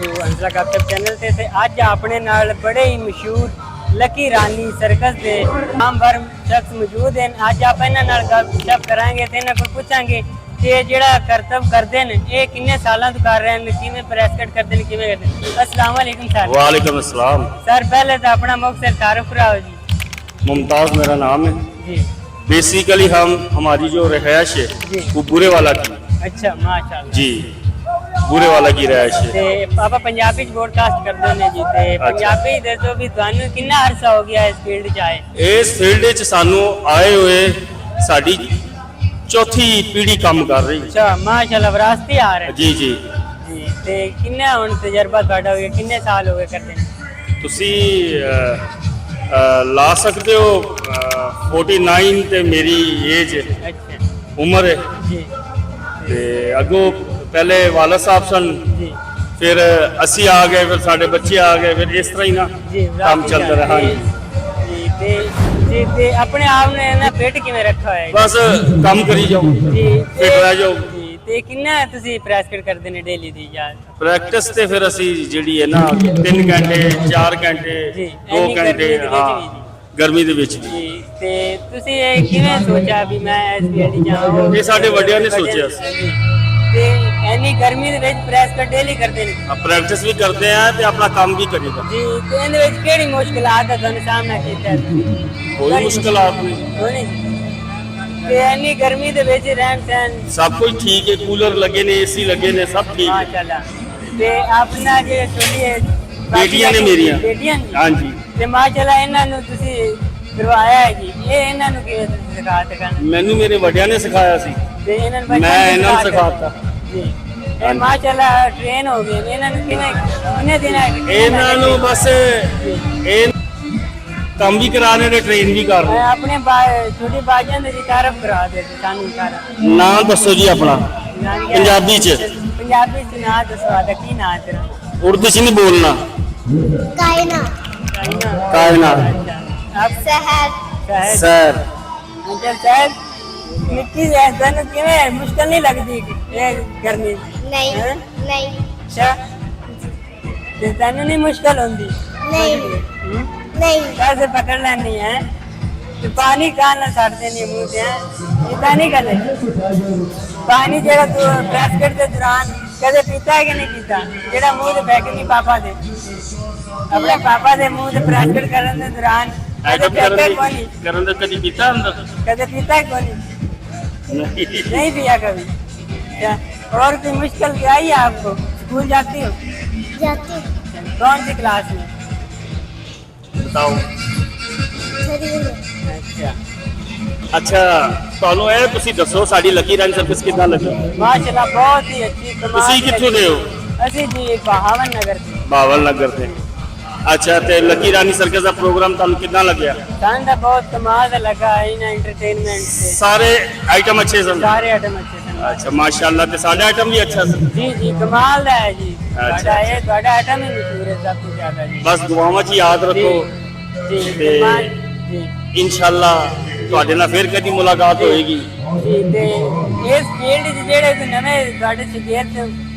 To Hansla ਗਪਸ਼ਪ channel ਤੇ ਅੱਜ ਆਪਣੇ ਨਾਲ ਬੜੇ ਹੀ ਮਸ਼ਹੂਰ ਲੱਕੀ ਰਾਨੀ ਸਰਕਸ ਦੇ ਨਾਮਵਰ ਸ਼ਖਸ ਮੌਜੂਦ ਹਨ। ਅੱਜ ਆਪਾਂ ਇਹਨਾਂ ਨਾਲ ਗਪਸ਼ਪ ਕਰਾਂਗੇ ਤੇ ਇਹਨਾਂ ਕੋਲ ਪੁੱਛਾਂਗੇ ਕਿ ਜਿਹੜਾ ਕਰਤਵ ਕਰਦੇ ਨੇ ਇਹ ਕਿੰਨੇ ਸਾਲਾਂ ਤੋਂ ਕਰ ਰਹੇ ਨੇ, ਕਿਵੇਂ ਪ੍ਰੈਸਕਟ ਕਰਦੇ ਨੇ, ਕਿਵੇਂ ਕਰਦੇ ਨੇ। अस्सलाम वालेकुम सर। वालेकुम अस्सलाम। सर पहले तो अपना मुख्तसर तारुफ कराओ जी। मुमताज़ मेरा नाम है जी। बेसिकली हमारी जो रहायश है जी। वो बुरे वाला की। अच्छा माशाल्लाह जी बुरे वाला की रहायश है। ਤੇ ਪਾਪਾ ਪੰਜਾਬੀ ਚ ਬ੍ਰੌਡਕਾਸਟ ਕਰਦੇ ਨੇ ਜੀ ਤੇ ਪੰਜਾਬੀ ਦੇ ਤੋਂ ਵੀ ਤੁਹਾਨੂੰ ਕਿੰਨਾ ਅਰਸਾ ਹੋ ਗਿਆ ਇਸ ਫੀਲਡ ਚ ਆਏ? ਇਸ ਫੀਲਡ 'ਚ ਸਾਨੂੰ ਆਏ ਹੋਏ ਸਾਡੀ ਚੌਥੀ ਪੀੜ੍ਹੀ ਕੰਮ ਕਰ ਰਹੀ। ਅੱਛਾ ਮਾਸ਼ਾਅੱਲਾ ਵਿਰਾਸਤੀ ਆ ਰਹੇ ਜੀ ਜੀ ਜੀ। ਤੇ ਕਿੰਨਾ ਹੁਣ ਤਜਰਬਾ ਤੁਹਾਡਾ ਹੋ ਗਿਆ, ਕਿੰਨੇ ਸਾਲ ਹੋ ਗਏ ਕਰਦੇ ਨੇ? ਤੁਸੀਂ ਲਾ ਸਕਦੇ ਹੋ 49 ਤੇ ਮੇਰੀ ਏਜ ਅੱਛਾ ਉਮਰ ਹੈ ਜੀ ਤੇ ਅੱਗੋਂ ਪਹਿਲੇ ਵਾਲਦ ਸਾਹਿਬ ਸਨ, ਜੀ ਫਿਰ ਅਸੀਂ ਆ ਗਏ, ਫਿਰ ਸਾਡੇ ਬੱਚੇ ਆ ਗਏ, ਫਿਰ ਇਸ ਤਰ੍ਹਾਂ ਹੀ ਨਾ ਜੀ ਕੰਮ ਚੱਲਦਾ ਰਿਹਾ। ਹਾਂਜੀ ਜੀ ਤੇ ਆਪਣੇ ਆਪ ਨੇ ਨਾ ਪੇਟ ਕਿਵੇਂ ਰੱਖਾ ਹੋਇਆ ਹੈ? ਬਸ ਕੰਮ ਕਰੀ ਜਾਓ, ਜੀ ਫਿਟ ਰਹਿ ਜਾਓ। ਜੀ ਤੇ ਕਿੰਨਾ ਤੁਸੀਂ ਪ੍ਰੈਸਕਟ ਕਰਦੇ ਨੇ ਡੇਲੀ ਦੀ ਯਾਰ? ਪ੍ਰੈਕਟਿਸ ਤੇ ਫਿਰ ਅਸੀਂ ਜਿਹੜੀ ਹੈ ਨਾ 3 ਘੰਟੇ 4 ਘੰਟੇ ਜੀ, 2 ਇੰਨੀ ਘੰਟੇ ਗਰਮੀ ਦੇ ਵਿੱਚ ਹਾਂ ਵੀ ਜੀ। ਗਰਮੀ ਦੇ ਵਿੱਚ ਵੀ। ਜੀ ਤੇ ਤੁਸੀਂ ਇਹ ਕਿਵੇਂ ਸੋਚਿਆ ਵੀ ਮੈਂ ਇਸ ਫੀਲਡ ਜਾਵਾਂ? ਇਹ ਸਾਡੇ ਵੱਡਿਆਂ ਨੇ ਸੋਚਿਆ ਸੀ। ਜੀ। ਤੇ ਇੰਨੀ ਗਰਮੀ ਦੇ ਵਿੱਚ ਪ੍ਰੈਸਕਟ ਡੇਲੀ ਕਰਦੇ ਨੇ ਪ੍ਰੈਕਟਿਸ ਵੀ ਕਰਦੇ ਆ ਤੇ ਆਪਣਾ ਕੰਮ ਵੀ ਕਰੀਦਾ। ਜੀ। ਤੇ ਇਹਦੇ ਵਿੱਚ ਕਿਹੜੀ ਮੁਸ਼ਕਲਾਤ ਦਾ ਤੁਹਾਨੂੰ ਸਾਹਮਣਾ ਕੀਤਾ? ਕੋਈ ਮੁਸ਼ਕਲਾਤ ਨਹੀਂ, ਹੋਣੀ ਤੇ ਇੰਨੀ ਗਰਮੀ ਦੇ ਵਿੱਚ ਰਹਿਣ ਸਹਿਣ ਸਭ ਕੁਝ ਠੀਕ ਹੈ। ਕੂਲਰ ਲੱਗੇ ਨੇ, ਏਸੀ ਲੱਗੇ ਨੇ, ਸਭ ਠੀਕ ਹੈ। ਮਾਸ਼ਾਅੱਲਾ। ਤੇ ਆਪਣਾ ਜਿਹੜੇ ਛੋਟੀ ਬੇਟੀਆਂ ਨੇ ਮੇਰੀਆਂ। ਬੇਟੀਆਂ ਨੇ? ਹਾਂਜੀ ਤੇ ਮਾਸ਼ਾਅੱਲਾ ਇਹਨਾਂ ਨੂੰ ਤੁਸੀਂ ਕਰਵਾਇਆ ਹੈ ਜੀ। ਇਹ ਇਹਨਾਂ ਨੂੰ ਕਿਵੇਂ ਸਿਖਾਤੇ ਕਰਨ? ਮੈਨੂੰ ਮੇਰੇ ਵੱਡਿਆਂ ਨੇ ਸਿਖਾਇਆ ਸੀ, ਤੇ ਇਹਨਾਂ ਨੂੰ ਮੈਂ ਇਹਨਾਂ ਨੂੰ ਸਿਖਾਤਾ। ਜੀ। ਇਹ ਮਾਸ਼ਾਅੱਲਾ ਟ੍ਰੇਨ ਹੋ ਗਏ ਨੇ। ਇਹਨਾਂ ਨੂੰ ਕਿੰਨੇ ਦਿਨ ਇਹਨਾਂ ਨੂੰ ਬਸ ਇਹ ਕੰਮ ਵੀ ਕਰਾ ਰਹੇ ਨੇ, ਟ੍ਰੇਨ ਵੀ ਕਰ ਰਹੇ। ਆਪਣੇ ਛੋਟੀ ਬਾਜੀਆਂ ਦੀ ਤਾਰਫ ਕਰਾ ਦੇ ਸਾਨੂੰ ਸਾਰਾ। ਨਾਮ ਦੱਸੋ ਜੀ ਆਪਣਾ ਪੰਜਾਬੀ ਚ। ਪੰਜਾਬੀ ਚ ਨਾਂ ਦੱਸੋ, ਆਦਾ ਕੀ ਨਾਂ ਤੇਰਾ? ਉਰਦੂ ਚ ਨਹੀਂ ਬੋਲਣਾ। कायना ਕਾਇਨਾ ਆਪ शहर ਸਰ ਅੰਕਲ ਸਾਹਿਬ ਮਿੱਟੀ ਦੇ ਤੁਹਾਨੂੰ ਕਿਵੇਂ ਮੁਸ਼ਕਲ ਨਹੀਂ ਲੱਗਦੀ ਇਹ ਕਰਨੀ? नहीं हैं? नहीं ਅੱਛਾ ਤੇ ਤੁਹਾਨੂੰ ਨਹੀਂ ਮੁਸ਼ਕਲ ਹੁੰਦੀ? नहीं ਹੂੰ? नहीं कैसे पकड़ लेनी है तो पानी कहाँ ना छाड़ते नहीं मुँह से इतना नहीं करे पानी जेड़ा तू प्रैसकट के दौरान कदे पीता है कि नहीं पीता? जेड़ा मुँह से फेंकनी पापा दे अपने पापा दे मुँह से प्रैसकट करने के दौरान कदे पीता है कोनी? ਕਰਨ ਦਾ ਕਦੀ ਪੀਤਾ ਅੰਦਰ कदे पीता है कोनी? ਨਹੀਂ। नहीं पिया कभी? क्या और कोई मुश्किल क्या आई है आपको? स्कूल जाती हो? जाती कौन सी क्लास में? ਬਤਾਓ। छड़ी में अच्छा ਅੱਛਾ ਤੁਹਾਨੂੰ ਇਹ ਤੁਸੀਂ ਦੱਸੋ ਸਾਡੀ ਲੱਕੀ ਰਨ ਸਰਵਿਸ ਕਿੱਦਾਂ ਲੱਗੀ? माशाल्लाह बहुत ही अच्छी कमाल ਤੁਸੀਂ ਕਿੱਥੋਂ ਦੇ ਹੋ? ਅਸੀਂ ਜੀ ਬਹਾਵਨ ਨਗਰ ਤੋਂ। ਬਾਵਲ ਨਗਰ ਤੇ। ਅੱਛਾ ਤੇ ਲੱਕੀ ਰਾਨੀ ਸਰਕਸ ਦਾ ਪ੍ਰੋਗਰਾਮ ਤੁਹਾਨੂੰ ਕਿੱਦਾਂ ਲੱਗਿਆ? ਸਾਨੂੰ ਤਾਂ ਬਹੁਤ ਕਮਾਲ ਦਾ ਲੱਗਾ ਇਹਨਾਂ ਐਂਟਰਟੇਨਮੈਂਟ ਤੇ ਸਾਰੇ ਆਈਟਮ ਅੱਛੇ ਸਨ? ਸਾਰੇ ਆਈਟਮ ਅੱਛੇ ਸਨ। ਅੱਛਾ ਮਾਸ਼ਾਅੱਲਾ। ਤੇ ਸਾਡਾ ਆਈਟਮ ਵੀ ਅੱਛਾ ਸੀ। ਜੀ ਜੀ ਕਮਾਲ ਦਾ ਹੈ ਜੀ। ਅੱਛਾ। ਤੁਹਾਡਾ ਆਈਟਮ ਹੀ ਮਸ਼ਹੂਰ ਹੈ ਸਭ ਤੋਂ ਜ਼ਿਆਦਾ ਜੀ। ਬਸ ਦੁਆਵਾਂ 'ਚ ਯਾਦ ਰੱਖੋ ਜੀ ਤੇ ਕਮਾਲ ਜੀ ਇਨਸ਼ਾਅੱਲਾ ਤੁਹਾਡੇ ਨਾਲ ਫਿਰ ਕਦੀ ਮੁਲਾਕਾਤ ਹੋਏਗੀ। ਜੀ। ਤੇ ਇਸ ਫੀਲਡ 'ਚ ਜਿਹੜੇ ਕੋਈ ਨਵੇਂ ਤੁਹਾਡੇ ਸ਼ਗਿਰਦ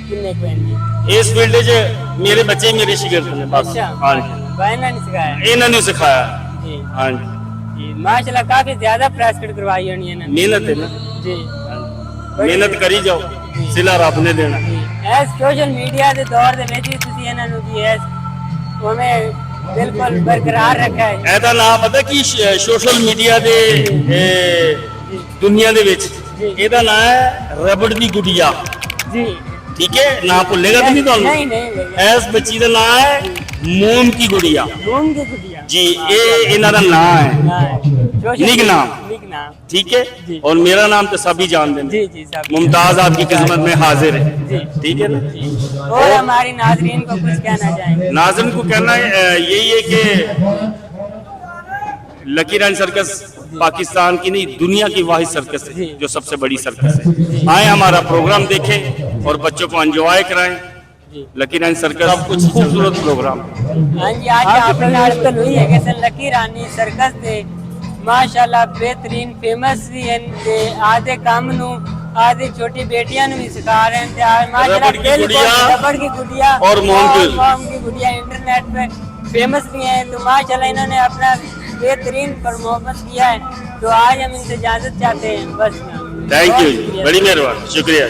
ਕਿੰਨੇ ਕੁ ਹਨ ਜੀ? ਇਸ ਫੀਲਡ 'ਚ ਮੇਰੇ ਬੱਚੇ ਹੀ ਮੇਰੇ ਸ਼ਾਗਿਰਦ ਨੇ ਬਸ। ਅੱਛਾ ਹਾਂਜੀ ਬਾਇਨਾ ਨੇ ਸਿਖਾਇਆ ਇਹਨਾਂ ਨੇ ਸਿਖਾਇਆ। ਜੀ ਹਾਂਜੀ ਜੀ ਮਾਸ਼ਾਅੱਲਾ ਕਾਫੀ ਜ਼ਿਆਦਾ ਪ੍ਰੈਸਕਟ ਕਰਵਾਈ ਹੋਣੀ ਇਹਨਾਂ ਨੇ। ਮਿਹਨਤ ਹੈ ਨਾ, ਜੀ ਮਿਹਨਤ ਕਰੀ ਜਾਓ, ਸਿਲਾ ਰੱਬ ਨੇ ਦੇਣਾ। ਇਸ ਸੋਸ਼ਲ ਮੀਡੀਆ ਦੇ ਦੌਰ ਦੇ ਵਿੱਚ ਵੀ ਤੁਸੀਂ ਇਹਨਾਂ ਨੂੰ ਜੀ ਇਸ ਉਵੇਂ ਬਿਲਕੁਲ ਬਰਕਰਾਰ ਰੱਖਿਆ ਹੈ। ਇਹਦਾ ਨਾਮ ਪਤਾ ਕੀ ਸੋਸ਼ਲ ਮੀਡੀਆ ਦੇ ਦੁਨੀਆ ਦੇ ਵਿੱਚ ਇਹਦਾ ਨਾਮ ਹੈ ਰਬੜ ਦੀ ਗੁੜੀਆ। ਜੀ ਠੀਕ ਹੈ, ਨਾਮ ਭੁੱਲੇਗਾ ਤਾਂ ਨਹੀਂ ਤੁਹਾਨੂੰ? ਨਹੀਂ ਨਹੀਂ ਇਸ ਬੱਚੀ ਦਾ ਨਾਮ ਹੈ ਮੋਮ ਕੀ ਗੁੜੀਆ ਮੂੰਗ ਦੀ ਗੁੜੀਆ ਜੀ। ਇਹ ਇਹਨਾਂ ਦਾ ਨਾਮ ਹੈ, ਨਿਕ नाम। निक नाम ठीक है जी। और मेरा नाम तो सभी जानते हैं। जी जी सब मुमताज आपकी खिदमत में हाजिर है। जी ठीक है ना? और हमारी नाजरीन को कुछ कहना चाहेंगे? नाज़रीन को कहना यही है कि लकी रन सर्कस पाकिस्तान की नहीं दुनिया की वाहिद सर्कस है जो सबसे बड़ी सर्कस है। आए हमारा प्रोग्राम देखें और बच्चों को एंजॉय कराएं। लकी रन सर्कस कुछ खूबसूरत प्रोग्राम। हाँ जी आज आपने नाश्ता हुई है कि लकी रानी सर्कस ਦੇ ਮਾਸ਼ਾਅੱਲਾ ਬਿਹਤਰੀਨ ਫੇਮਸ ਵੀ ਹਨ ਤੇ ਆਦੇ ਕੰਮ ਨੂੰ آدھی چھوٹی بیٹیاں بھی سکھا رہے ہیں. ماشاءاللہ ربڑ کی گڑیا ربڑ کی گڑیا اور موم کی گڑیا انٹرنیٹ پہ فیمس بھی ہیں. تو ماشاءاللہ انہوں نے اپنا بہترین پرفارمنس کیا ہے. تو آج ہم ان سے اجازت چاہتے ہیں. بس تھینک یو، بڑی مہربانی، شکریہ.